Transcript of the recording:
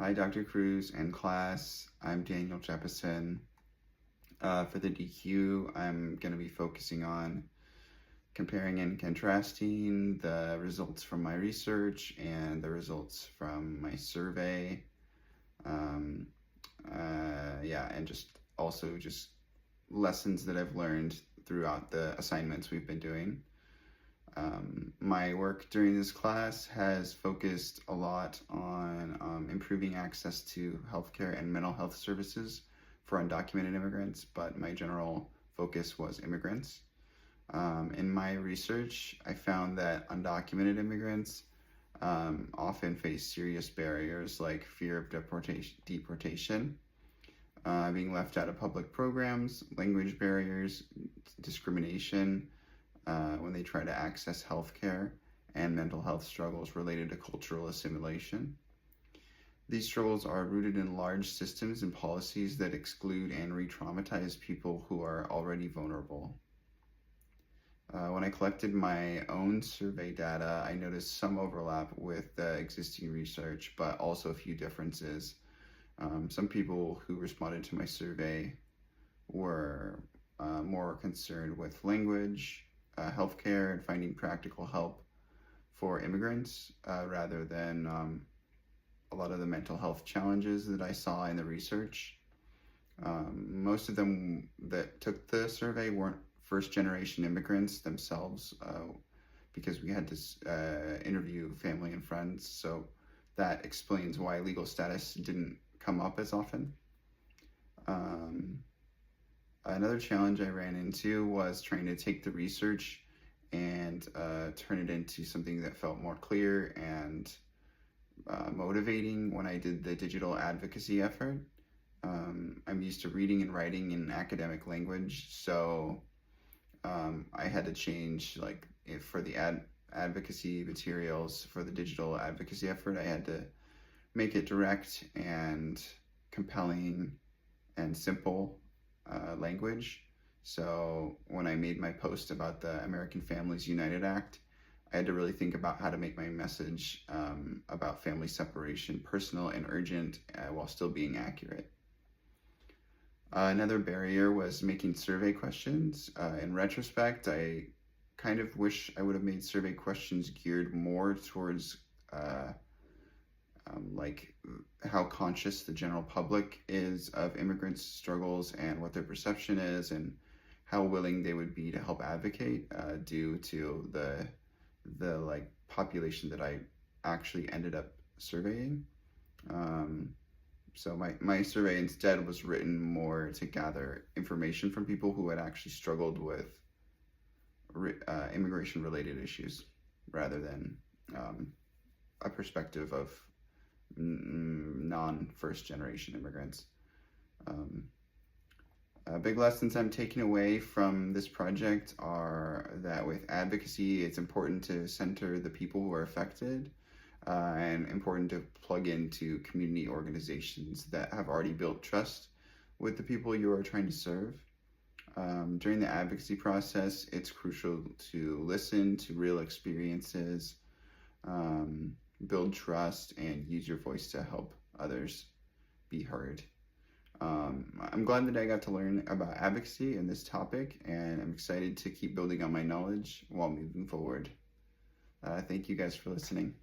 Hi, Dr. Cruz and class. I'm Daniel Jeppesen. For the DQ, I'm going to be focusing on comparing and contrasting the results from my research and the results from my survey. Um, and just also just lessons that I've learned throughout the assignments we've been doing. My work during this class has focused a lot on improving access to healthcare and mental health services for undocumented immigrants, but my general focus was immigrants. In my research, I found that undocumented immigrants often face serious barriers like fear of deportation, being left out of public programs, language barriers, discrimination, when they try to access healthcare, and mental health struggles related to cultural assimilation. These struggles are rooted in large systems and policies that exclude and re-traumatize people who are already vulnerable. When I collected my own survey data, I noticed some overlap with the existing research, but also a few differences. Some people who responded to my survey were more concerned with language, healthcare, and finding practical help for immigrants rather than a lot of the mental health challenges that I saw in the research. Most of them that took the survey weren't first-generation immigrants themselves because we had to interview family and friends, so that explains why legal status didn't come up as often. Another challenge I ran into was trying to take the research and turn it into something that felt more clear and motivating when I did the digital advocacy effort. I'm used to reading and writing in academic language, so I had to change, like, if for the advocacy materials for the digital advocacy effort, I had to make it direct and compelling and simple language. So when I made my post about the American Families United Act, I had to really think about how to make my message about family separation personal and urgent while still being accurate. Another barrier was making survey questions. In retrospect, I kind of wish I would have made survey questions geared more towards like how conscious the general public is of immigrants' struggles and what their perception is and how willing they would be to help advocate due to the like population that I actually ended up surveying. So my survey instead was written more to gather information from people who had actually struggled with immigration related issues rather than a perspective of non-first generation immigrants. Big lessons I'm taking away from this project are that with advocacy, it's important to center the people who are affected and important to plug into community organizations that have already built trust with the people you are trying to serve. During the advocacy process, it's crucial to listen to real experiences, build trust, and use your voice to help others be heard. I'm glad that I got to learn about advocacy and this topic, and I'm excited to keep building on my knowledge while moving forward. Thank you guys for listening.